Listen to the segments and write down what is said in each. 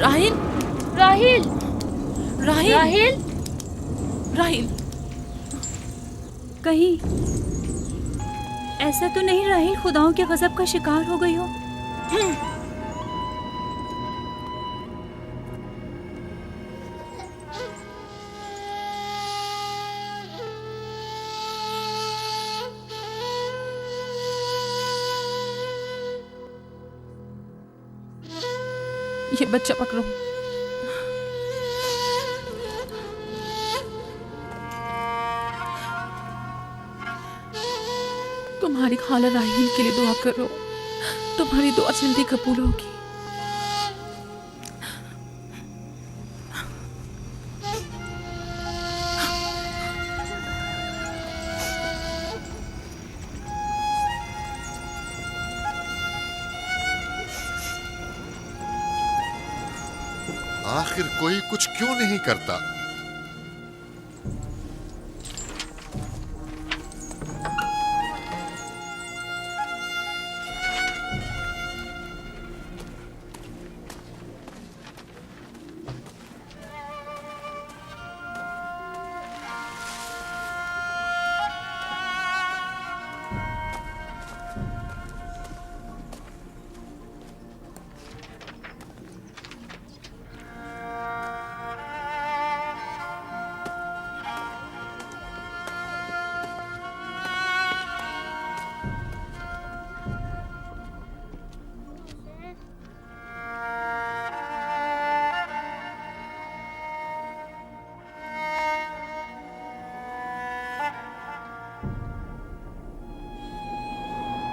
राहिल, राहिल, राहिल, राहिल, राहिल। कहीं ऐसा तो नहीं राहिल खुदाओं के गजब का शिकार हो गई हो? ये बच्चा पकड़ो। तुम्हारी खाला राहील के लिए दुआ करो, तुम्हारी दुआ जल्दी कबूल होगी। आखिर कोई कुछ क्यों नहीं करता?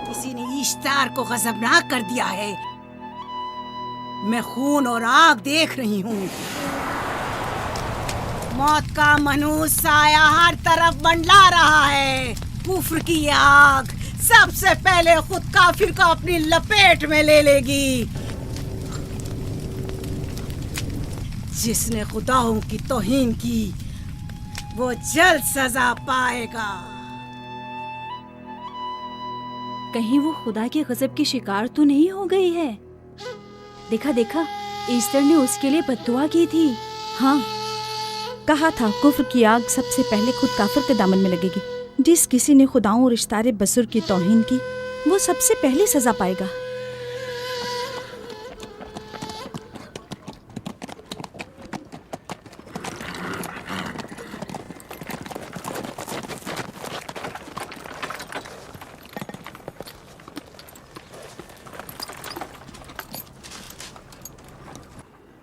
किसी ने इश्तार को गजबनाक कर दिया है। मैं खून और आग देख रही हूँ। मौत का मनहूस साया हर तरफ मंडला रहा है। कुफ्र की ये आग सबसे पहले खुद काफिर को अपनी लपेट में ले लेगी। जिसने खुदाओं की तौहीन की वो जल्द सजा पाएगा। कहीं वो खुदा के गजब की शिकार तो नहीं हो गई है? देखा देखा, ईस्टर ने उसके लिए बद्दुआ की थी। हाँ, कहा था कुफ्र की आग सबसे पहले खुद काफिर के दामन में लगेगी। जिस किसी ने खुदाओं और इश्तारे बसुर की तौहीन की वो सबसे पहले सजा पाएगा।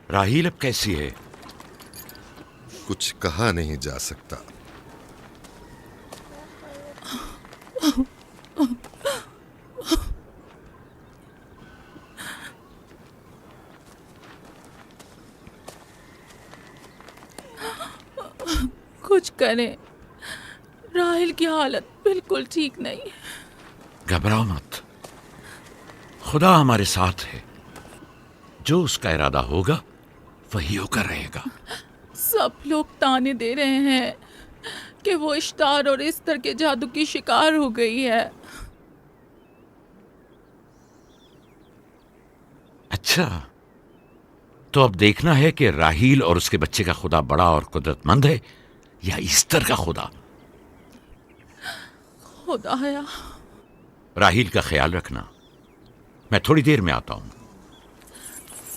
राहील अब कैसी है? कुछ कहा नहीं जा सकता। कुछ करें, राहिल की हालत बिल्कुल ठीक नहीं है। घबराओ मत, खुदा हमारे साथ है। जो उसका इरादा होगा वही होकर रहेगा। सब लोग ताने दे रहे हैं कि वो इश्तार और इस्तर के जादू की शिकार हो गई है। अच्छा, तो अब देखना है कि राहील और उसके बच्चे का खुदा बड़ा और कुदरतमंद है या ईस्टर का खुदा। खुदाया, राहील का ख्याल रखना। मैं थोड़ी देर में आता हूं।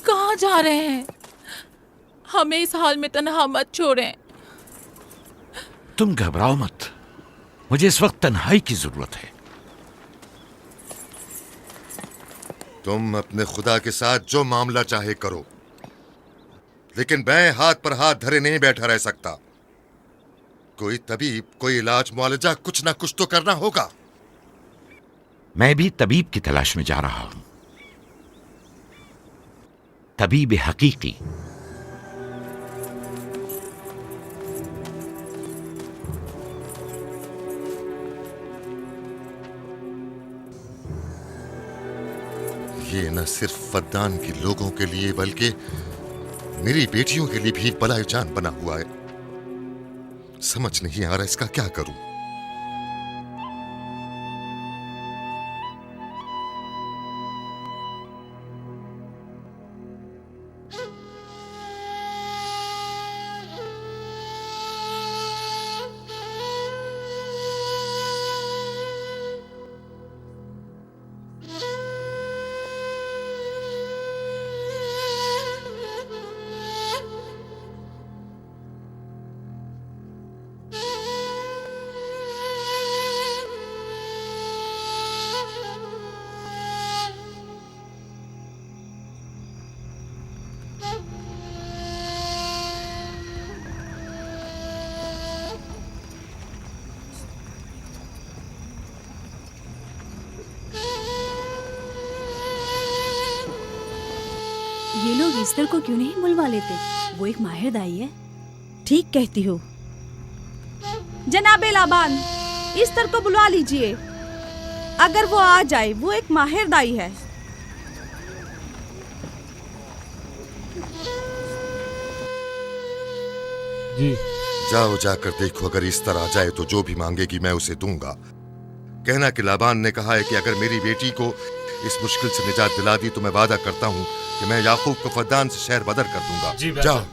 कहाँ जा रहे हैं? हमें इस हाल में तन्हा मत छोड़ें। तुम घबराओ मत, मुझे इस वक्त तन्हाई की जरूरत है। तुम अपने खुदा के साथ जो मामला चाहे करो, लेकिन मैं हाथ पर हाथ धरे नहीं बैठा रह सकता। कोई तबीब, कोई इलाज मुआलजा, कुछ ना कुछ तो करना होगा। मैं भी तबीब की तलाश में जा रहा हूं। तबीब हकीकी। ये न सिर्फ फद्दान के लोगों के लिए बल्कि मेरी बेटियों के लिए भी बलाए जान बना हुआ है। समझ नहीं आ रहा इसका क्या करूं। ईस्टर को क्यों नहीं बुलवा लेते? वो एक माहिर दाई है। ठीक कहती हो। जनाबे लाबान, ईस्टर को बुलवा लीजिए। अगर वो आ जाए, वो एक माहिर दाई है। जी जाओ जाकर देखो, अगर इस तरह आ जाए तो जो भी मांगेगी मैं उसे दूंगा। कहना कि लाबान ने कहा है कि अगर मेरी बेटी को इस मुश्किल से निजात दिला दी तो मैं वादा करता हूँ कि मैं याकूब को फद्दान से शहर बदर कर दूंगा। जी जाओ।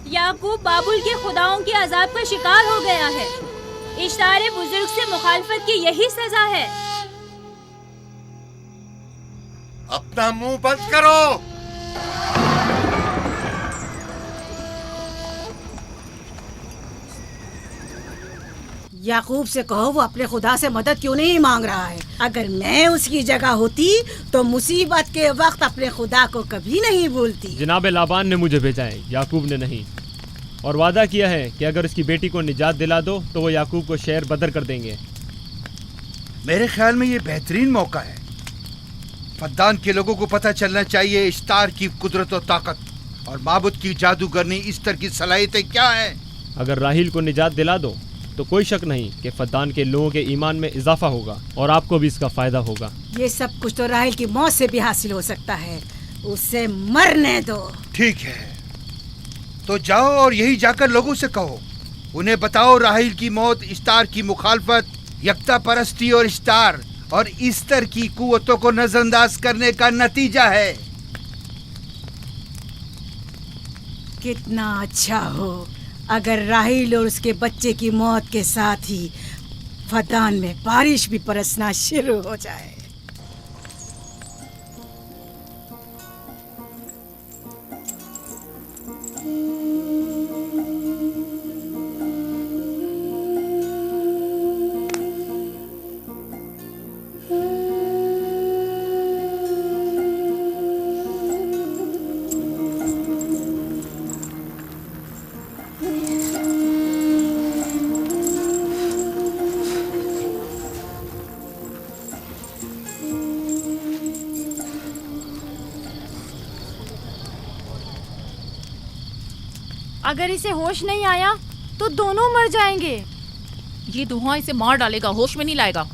याकूब बाबुल के खुदाओं के अजाब का शिकार हो गया है। इश्तारे बुजुर्ग से मुखालफत की यही सजा है। अपना मुंह बंद करो। याकूब से कहो वो अपने खुदा से मदद क्यों नहीं मांग रहा है। अगर मैं उसकी जगह होती तो मुसीबत के वक्त अपने खुदा को कभी नहीं भूलती। जनाब लाबान ने मुझे भेजा है, याकूब ने नहीं। और वादा किया है कि अगर उसकी बेटी को निजात दिला दो तो वो याकूब को शहर बदर कर देंगे। मेरे ख्याल में ये बेहतरीन मौका है। फद्दान के लोगों को पता चलना चाहिए इश्तार की कुदरत और ताकत और माबुद की जादूगरनी इस्तर की सलाहियतें क्या है। अगर राहील को निजात दिला दो तो कोई शक नहीं कि फद्दान के लोगों के ईमान में इजाफा होगा और आपको भी इसका फायदा होगा। ये सब कुछ तो राहिल की मौत से भी हासिल हो सकता है। उसे मरने दो। ठीक है, तो जाओ और यही जाकर लोगों से कहो, उन्हें बताओ राहील की मौत इश्तार की मुखालफत, यकता परस्ती और इश्तार और इस्तर की कुव्वतों को नजरअंदाज करने का नतीजा है। कितना अच्छा हो अगर राहील और उसके बच्चे की मौत के साथ ही फद्दान में बारिश भी बरसना शुरू हो जाए। अगर इसे होश नहीं आया तो दोनों मर जाएंगे। ये धुआं इसे मार डालेगा, होश में नहीं लाएगा।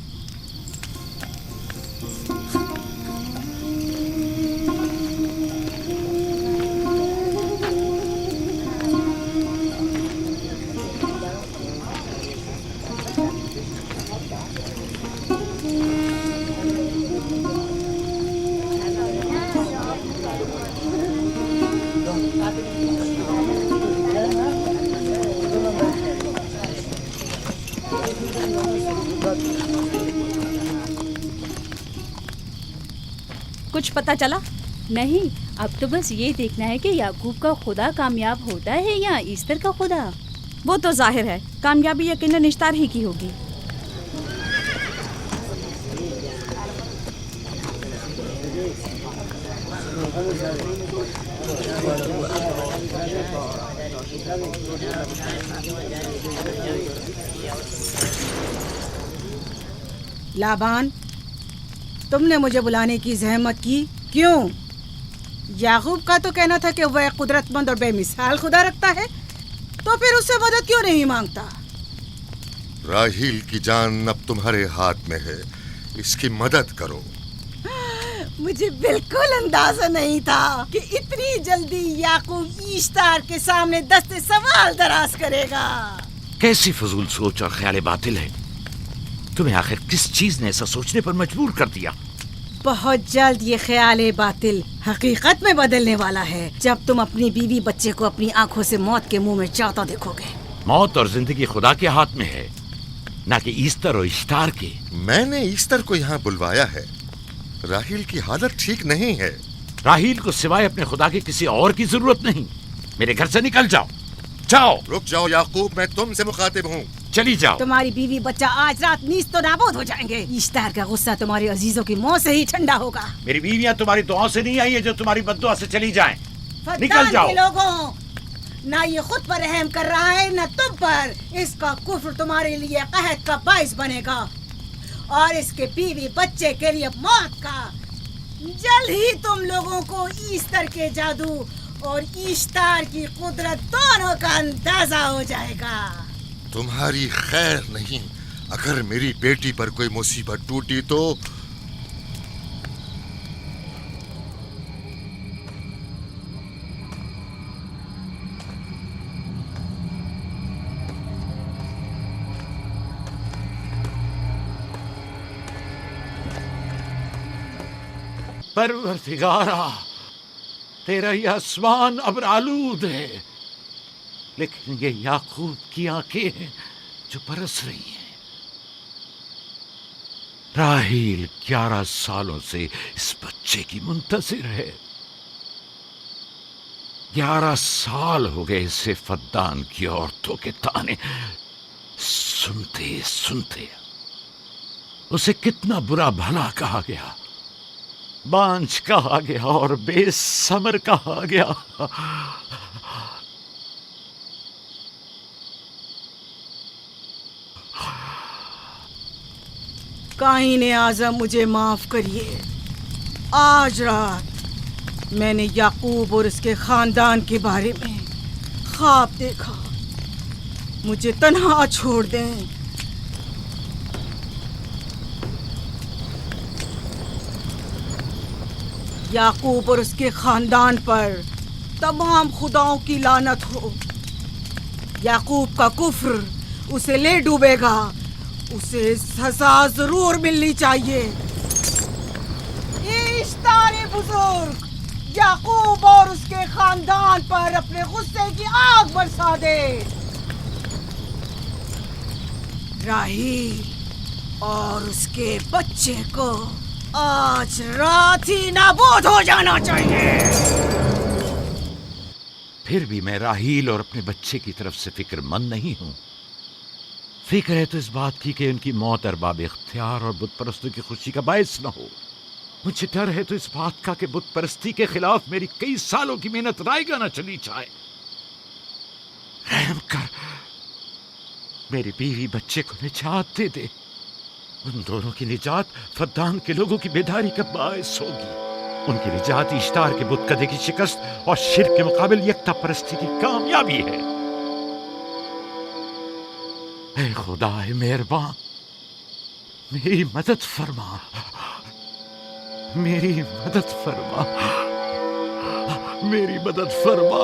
कुछ पता चला? नहीं, अब तो बस ये देखना है कि याकूब का खुदा कामयाब होता है या ईस्टर का खुदा। वो तो जाहिर है कामयाबी यकीनन इश्तार ही की होगी। लाबान, तुमने मुझे बुलाने की जहमत की क्यों? याकूब का तो कहना था कि वह कुदरतमंद और बेमिसाल खुदा रखता है, तो फिर उससे मदद क्यों नहीं मांगता? राहील की जान अब तुम्हारे हाथ में है, इसकी मदद करो। मुझे बिल्कुल अंदाजा नहीं था कि इतनी जल्दी याकूब इश्तार के सामने दस्ते सवाल दराज करेगा। कैसी फजूल सोच और ख्याल बातिल है। तुम्हें आखिर किस चीज ने ऐसा सोचने पर मजबूर कर दिया? बहुत जल्द ये ख्याल बातिल हकीकत में बदलने वाला है, जब तुम अपनी बीवी बच्चे को अपनी आंखों से मौत के मुंह में जाता देखोगे। मौत और जिंदगी खुदा के हाथ में है, ना कि ईस्टर और इश्तार के। मैंने ईस्टर को यहाँ बुलवाया है। राहील की हालत ठीक नहीं है। राहील को सिवाय अपने खुदा के किसी और की जरूरत नहीं। मेरे घर से निकल जाओ। जाओ। रुक जाओ याकूब, मैं तुमसे मुखातिब हूँ। चली जाओ। तुम्हारी बीवी बच्चा आज रात नीस तो नाबूद हो जाएंगे। इश्तार का गुस्सा तुम्हारे अजीजों की मौत से ही ठंडा होगा। मेरी बीवियां तुम्हारी दुआओं से नहीं आई है जो तुम्हारी बद्दुआ से चली जाएं। निकल फद्दान जाओ। के लोगों, ना ये खुद पर रहम कर रहा है न तुम पर। इसका कुफ्र तुम्हारे लिए कहत का बाइस बनेगा और इसके बीवी बच्चे के लिए मौत का। जल्द ही तुम लोगों को ईस्टर के जादू और ईश्तार की कुदरत दोनों का अंदाजा हो जाएगा। तुम्हारी खैर नहीं। अगर मेरी बेटी पर कोई मुसीबत टूटी तो परवरदिगारा, तेरा ये आसमान अब आलूद है, लेकिन ये याकूब की आंखें हैं जो बरस रही हैं। राहील 11 सालों से इस बच्चे की मुंतजिर है। 11 साल हो गए इसे फद्दान की औरतों के ताने सुनते सुनते। उसे कितना बुरा भला कहा गया, बांझ कहा गया और बेसमर कहा गया। काईने आज़म मुझे माफ करिए। आज रात मैंने याकूब और उसके खानदान के बारे में ख्वाब देखा। मुझे तन्हा छोड़ दें। याकूब और उसके खानदान पर तमाम खुदाओं की लानत हो। याकूब का कुफ्र उसे ले डूबेगा। उसे सजा जरूर मिलनी चाहिए। इश्तारे बुजुर्ग, याकूब और उसके खानदान पर अपने गुस्से की आग बरसा दे। राहील और उसके बच्चे को आज रात ही नाबूद हो जाना चाहिए। फिर भी मैं राहील और अपने बच्चे की तरफ से फिक्रमंद नहीं हूं। फिक्र है तो इस बात की कि उनकी मौत अरबाब इख्तियार और बुत परस्तों की खुशी का बायस न हो। मुझे डर है तो इस बात का कि बुत परस्ती के खिलाफ मेरी कई सालों की मेहनत रायगा न चली जाए। रहम कर, मेरी बीवी बच्चे को निजात दे दे। उन दोनों की निजात फद्दान के लोगों की बेदारी का बायस होगी। उनकी निजात इश्तार के बुत कदे की शिकस्त और शिर्क के मुकाबिल यकता परस्ती की कामयाबी है। ऐ खुदा मेहरबान, मेरी मदद फरमा, मेरी मदद फरमा, मेरी मदद फरमा।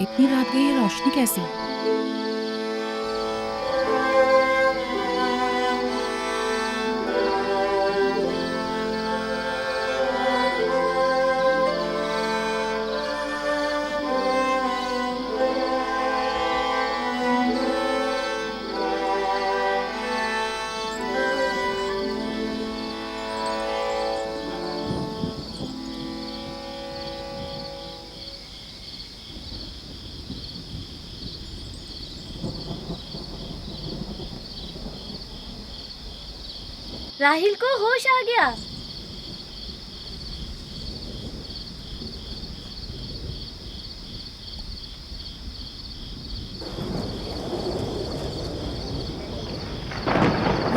इतनी रात गई, रोशनी कैसी? राहिल को होश आ गया।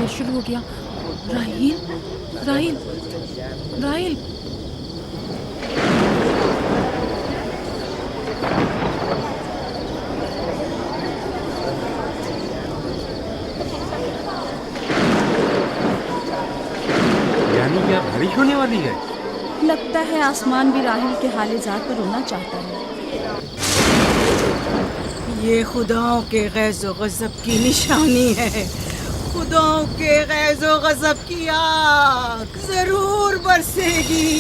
ये शुरू हो गया। राहिल, राहिल, राहिल। यानी क्या बारिश होने वाली है? लगता है आसमान भी राहिल के हाले ज़ात पर रोना चाहता है। ये खुदाओं के गैज़ो गज़ब की निशानी है। खुदाओं के गैज़ो गज़ब की आग जरूर बरसेगी।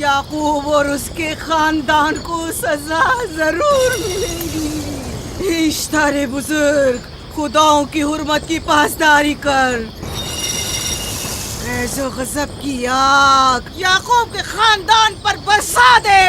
याकूब और उसके खानदान को सजा जरूर मिलेगी। इश्तारे बुजुर्ग, खुदाओं की हुर्मत की पासदारी कर। गैज़ो गज़ब की आग याकूब के खानदान पर बरसा दे।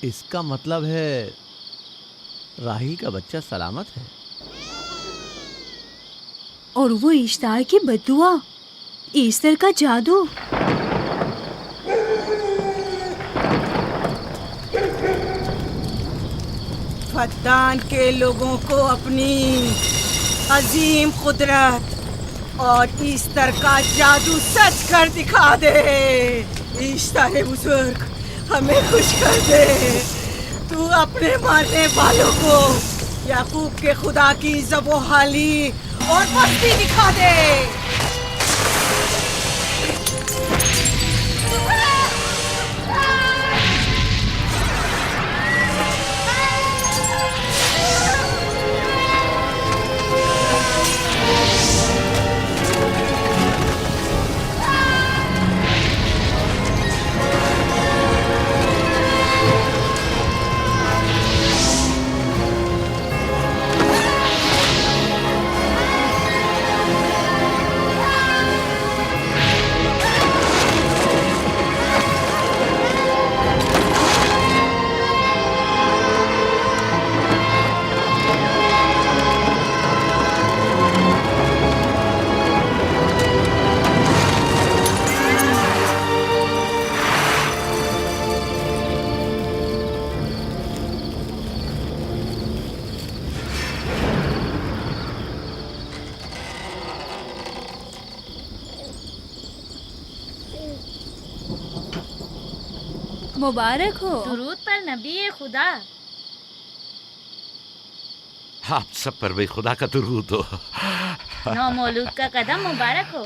इसका मतलब है राहिल का बच्चा सलामत है। और वो इश्तार की बदुआ, ईस्टर का जादू। फद्दान के लोगों को अपनी अजीम कुदरत और ईस्टर का जादू सच कर दिखा दे। ईस्टर बुजुर्ग, हमें खुश कर दे। तू अपने मारने वालों को याकूब के खुदा की ज़बो-हाली और मस्ती दिखा दे। मुबारक हो। दुरूद पर नबी खुदा। आप सब पर भी खुदा का दुरूद हो। नौ मौलूद का कदम मुबारक हो।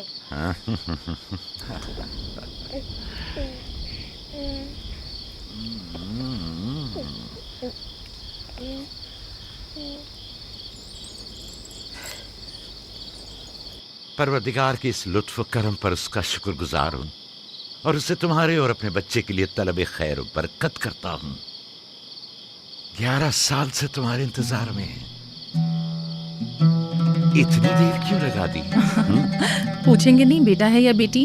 परवरदिगार की इस लुत्फ करम पर उसका शुक्रगुजार हूँ और उसे तुम्हारे और अपने बच्चे के लिए तलब खैर बरकत करता हूँ। 11 साल से तुम्हारे इंतजार में है। इतनी देर क्यों लगा दी? पूछेंगे नहीं बेटा है या बेटी?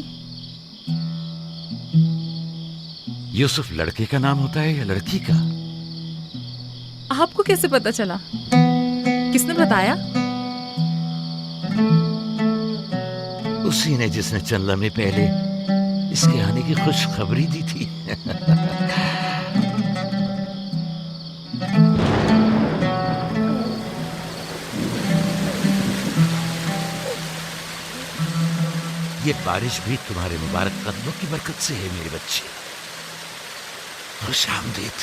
यूसुफ लड़के का नाम होता है या लड़की का? आपको कैसे पता चला? किसने बताया? उसी ने जिसने चंद लम्हे पहले इसके आने की खुशखबरी दी थी। ये बारिश भी तुम्हारे मुबारक कदमों की बरकत से है मेरे बच्चे। खुश आमदीद।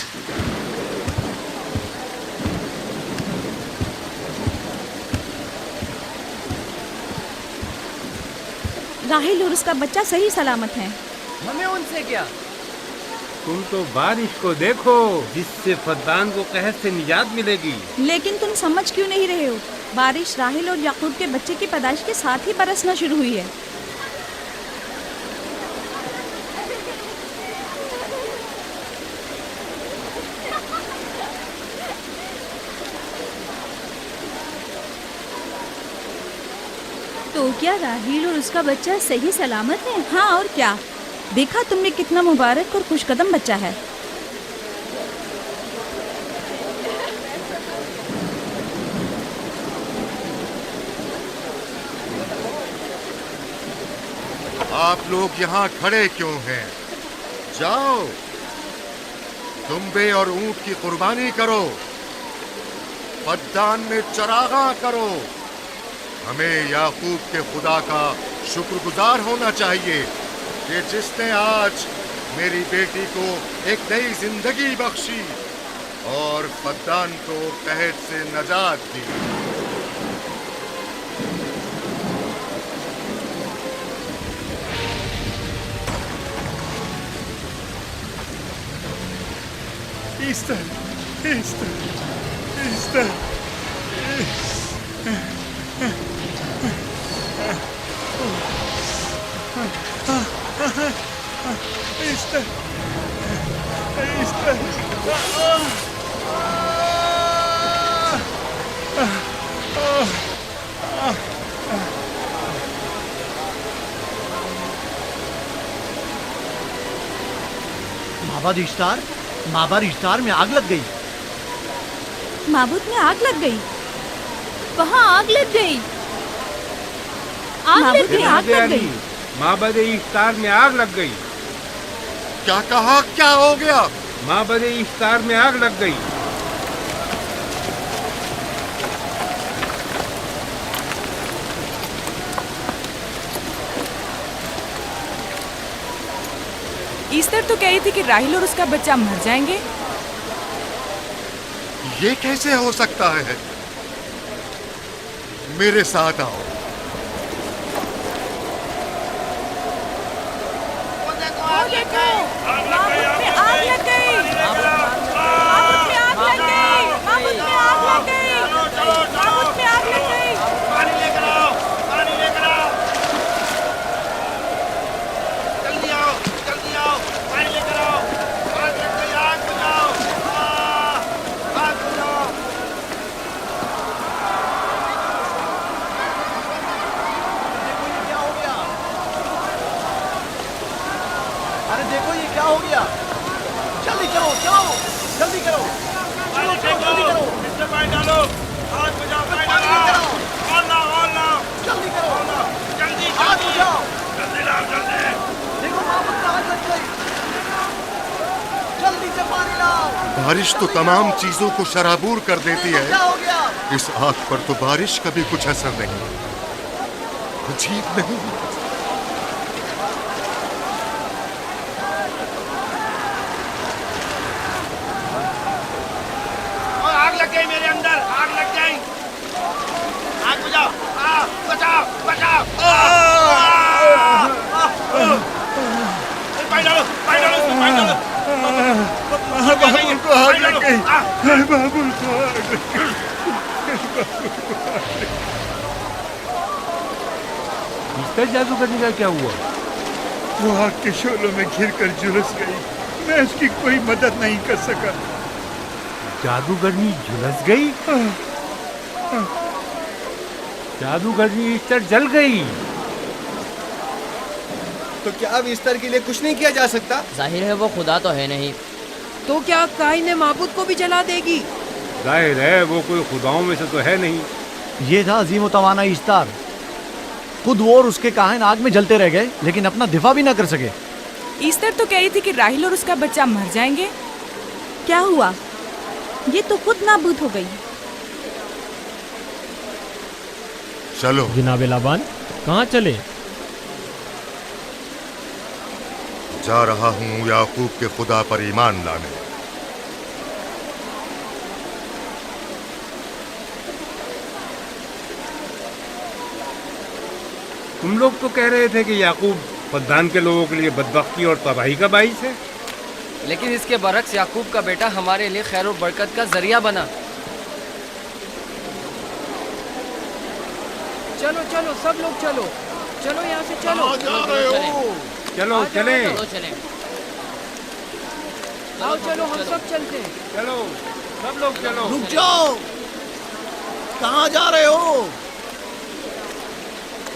राहिल और उसका बच्चा सही सलामत हैं। हमें उनसे क्या? तुम तो बारिश को देखो, जिससे फद्दान को कहर से निजात मिलेगी। लेकिन तुम समझ क्यों नहीं रहे हो? बारिश राहिल और याकूब के बच्चे की पैदाइश के साथ ही बरसना शुरू हुई है। तो क्या राहिल और उसका बच्चा सही सलामत है? हाँ और क्या, देखा तुमने कितना मुबारक और खुशकदम बच्चा है। आप लोग यहाँ खड़े क्यों हैं? जाओ, दुम्बे और ऊंट की कुर्बानी करो, फद्दान में चरागा करो। हमें याकूब के खुदा का शुक्रगुजार होना चाहिए कि जिसने आज मेरी बेटी को एक नई जिंदगी बख्शी और फद्दान को कहर से नजात दी। माबाद इश्तार में आग लग गई। माबूद में आग लग गई। वहाँ आग लग गई। माबूद में आग लग गई। माबद इफ्तार में आग लग गई। क्या कहा? क्या हो गया? माबद इफ्तार में आग लग गई। ईस्टर तो कह रही थी कि राहिल और उसका बच्चा मर जाएंगे। ये कैसे हो सकता है? मेरे साथ आओ। बारिश तो तमाम चीजों को शराबूर कर देती है, इस आग पर तो बारिश का भी कुछ असर नहीं। अजीब नहीं? आग लग गई मेरे अंदर, आग लग गई। आग बुझाओ, बचाओ बचाओ। पानी डालो, पानी डालो, पानी डालो। बाबुल को आग लग गई। बाबुल को आग लग गई। इसका जादूगरनी का क्या हुआ? वो आग के शोलों में घिरकर झुलस गई। मैं उसकी कोई मदद नहीं कर सका। जादूगरनी झुलस गई? जादूगरनी ईस्टर जल गई। तो क्या अब ईस्टर के लिए कुछ नहीं किया जा सकता? जाहिर है वो खुदा तो है नहीं। तो क्या काई ने माबूद को भी जला देगी? जाहिर है वो कोई खुदाओं में से तो है नहीं। ये था अजीम तवाना ईस्टर। खुद वो और उसके काहिन आग में जलते रह गए, लेकिन अपना दिफा भी ना कर सके। ईस्टर तो कह रही थी कि राहिल और उसका बच्चा मर जाएंगे। क्या हुआ? ये तो खुद नाबूद हो गई। चलो जनाब लाबान, कहाँ चले? जा रहा हूँ याकूब के खुदा पर ईमान लाने। तुम लोग तो कह रहे थे कि याकूब फद्दान के लोगों के लिए बदबख्ती और तबाही का बाइस है। लेकिन इसके बरक्स याकूब का बेटा हमारे लिए खैर और बरकत का जरिया बना। चलो चलो सब लोग चलो, चलो यहाँ से चलो। चलो चले, आओ चलो हम सब चलते हैं। चलो सब लोग चलो। रुक जाओ, कहाँ जा रहे हो?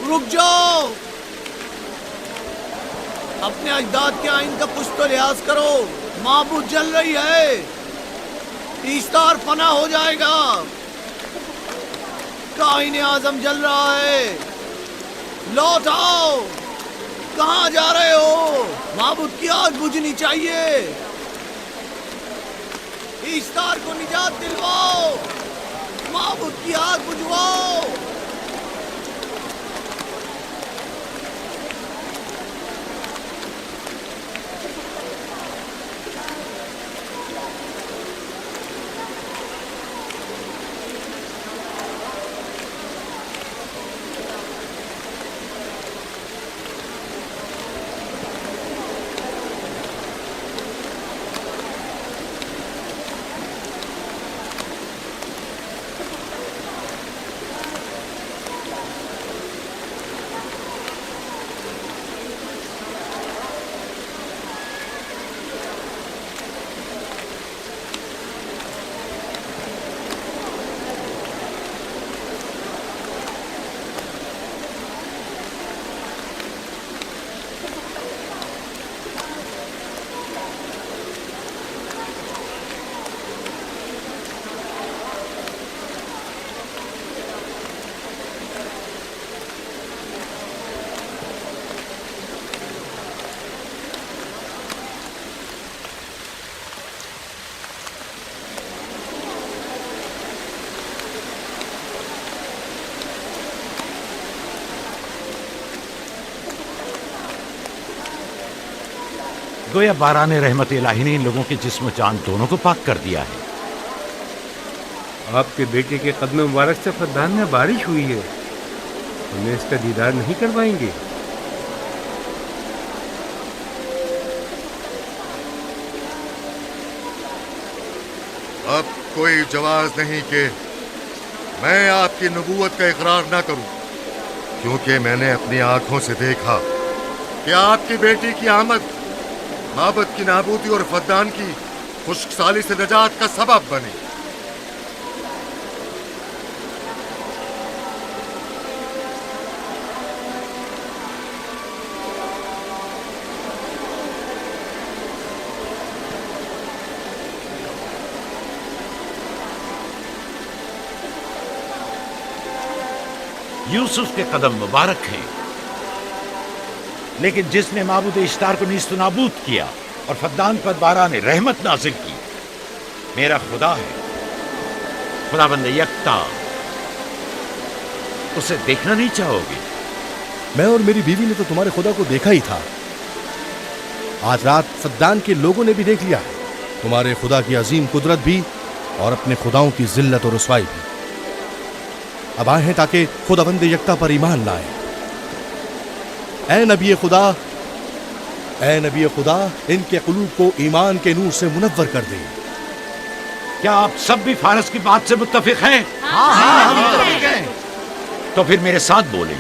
रुक जाओ, अपने अजदाद के आइन का कुछ तो लिहाज करो। माबूद जल रही है, ईस्तार फना हो जाएगा। काइन आजम जल रहा है, लौट आओ। कहाँ जा रहे हो? माबूद की आग बुझनी चाहिए। ईस्तार को निजात दिलवाओ, माबूद की आग बुझवाओ। गोया बारान रहमत इलाही ने इन लोगों के जिस्म जान दोनों को पाक कर दिया है। आपके बेटे के कदम मुबारक से फद्दान में बारिश हुई है, हमें इसका दीदार नहीं करवाएंगे। अब कोई जवाज नहीं कि मैं आपकी नबूवत का इकरार ना करूं, क्योंकि मैंने अपनी आंखों से देखा कि आपकी बेटी की आमद माबद की नाबूदी और फद्दान की खुश्कसाली से निजात का सबब बनी। यूसुफ के कदम मुबारक हैं, लेकिन जिसने माबूद इश्तार को नीस्त नाबूद किया और फद्दान पर बारान रहमत नाजिल की, मेरा खुदा है, खुदाबंद यकता। उसे देखना नहीं चाहोगे? मैं और मेरी बीवी ने तो तुम्हारे खुदा को देखा ही था। आज रात फद्दान के लोगों ने भी देख लिया है तुम्हारे खुदा की अजीम कुदरत भी और अपने खुदाओं की जिल्लत और रुसवाई भी। अब आए हैं ताकि खुदाबंद यकता पर ईमान लाए। ऐ नबी खुदा, इनके कुलूब को ईमान के नूर से मुनव्वर कर दे। क्या आप सब भी फारस की बात से मुत्तफिक हैं? हाँ, हम मुत्तफिक हैं। तो फिर मेरे साथ बोलें।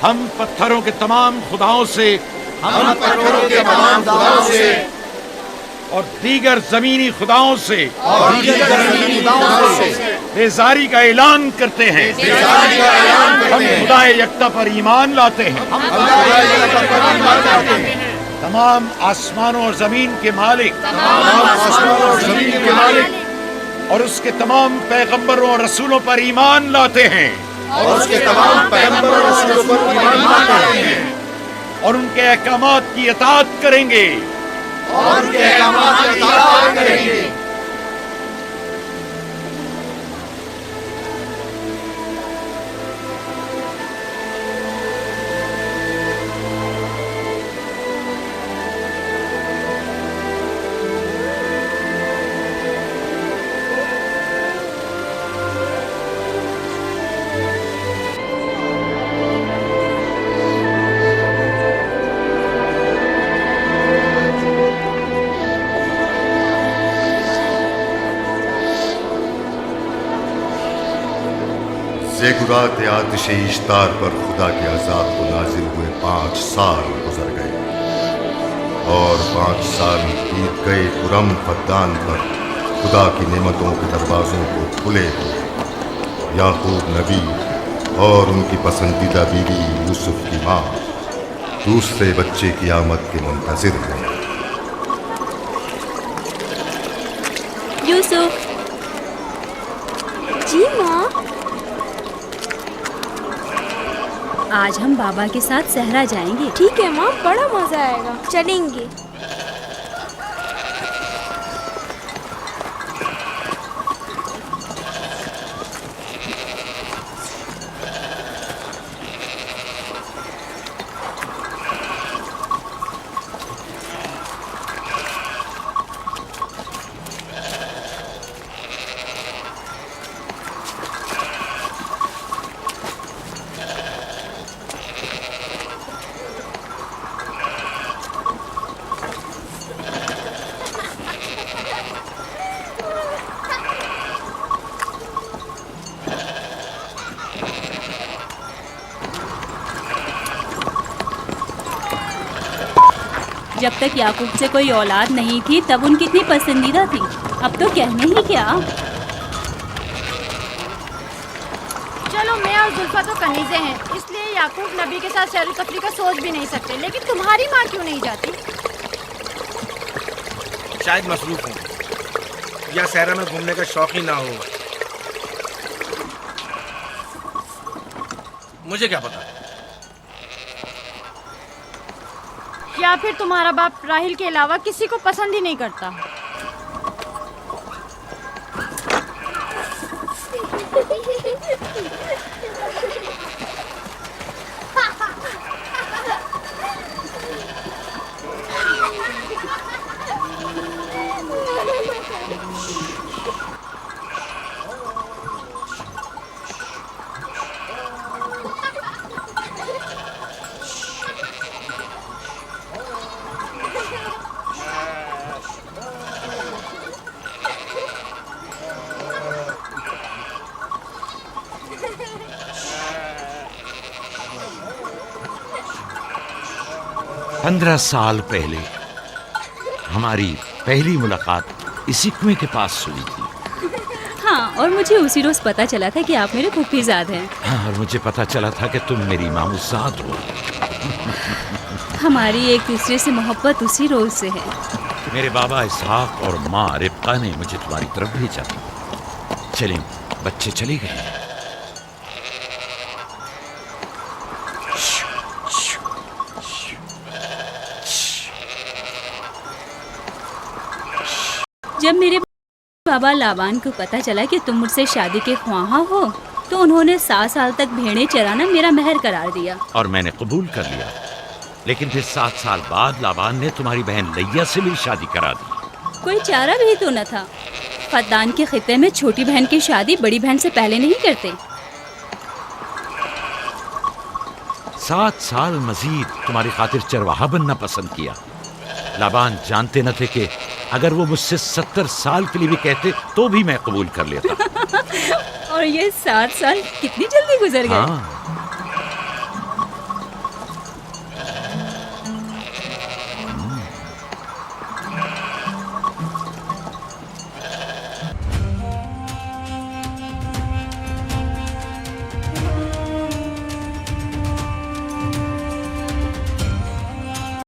हम पत्थरों के तमाम खुदाओं से और दीगर जमीनी खुदाओं से बेजारी का ऐलान करते हैं। हम खुदा यकता पर ईमान लाते हैं। तमाम आसमानों और जमीन के मालिक और उसके तमाम पैगंबरों और रसूलों पर ईमान लाते हैं और उनके अहकामात की इताअत करेंगे। ज़ेगुरात आतिश इश्तार पर खुदा के अज़ाब को नाजिल हुए 5 साल गुजर गए और 5 साल बीत गए पुरम फद्दान पर खुदा की नेमतों के दरवाज़ों को खुले हो। याकूब नबी और उनकी पसंदीदा बीवी यूसुफ की माँ दूसरे बच्चे की आमद के मुंतज़िर हैं। यूसुफ। जी माँ। आज हम बाबा के साथ सहरा जाएंगे। ठीक है माँ, बड़ा मजा आएगा, चलेंगे। जब तक याकूब से कोई औलाद नहीं थी तब उनकी इतनी पसंदीदा थी, अब तो कहने ही क्या। चलो, मैं और जुल्फा तो कनीज़े हैं, इसलिए याकूब नबी के साथ सैर तफरी का सोच भी नहीं सकते। लेकिन तुम्हारी माँ क्यों नहीं जाती? शायद मसरूफ हूँ या सहरा में घूमने का शौक ही ना हो, मुझे क्या पता। या फिर तुम्हारा बाप राहिल के अलावा किसी को पसंद ही नहीं करता। पंद्रह साल पहले हमारी पहली मुलाकात इसी कुएं के पास हुई थी। हाँ, और मुझे उसी रोज पता चला था कि आप मेरे फूफीजाद हैं। हाँ, और मुझे पता चला था कि तुम मेरी मामूजाद हो। हमारी एक दूसरे से मोहब्बत उसी रोज से है। मेरे बाबा इसहाक और माँ रिब्का ने मुझे तुम्हारी तरफ भेजा। चलें, बच्चे चले गए। जब मेरे बाबा लाबान को पता चला कि तुम मुझसे शादी के ख्वाहा हो तो उन्होंने 7 साल तक भेड़ें चराना मेरा महर करार दिया। और मैंने कबूल कर लिया। लेकिन फिर 7 साल बाद लाबान ने तुम्हारी बहन लैया से मेरी शादी करा दी। कोई चारा भी तो न था। फद्दान के खित्ते में छोटी बहन की शादी बड़ी बहन से पहले नहीं करते। 7 साल मजीद तुम्हारी खातिर चरवाहा बनना पसंद किया। लाबान जानते न थे कि अगर वो मुझसे 70 साल के लिए भी कहते तो भी मैं कबूल कर लेता। और ये 7 साल कितनी जल्दी गुजर गए। हाँ,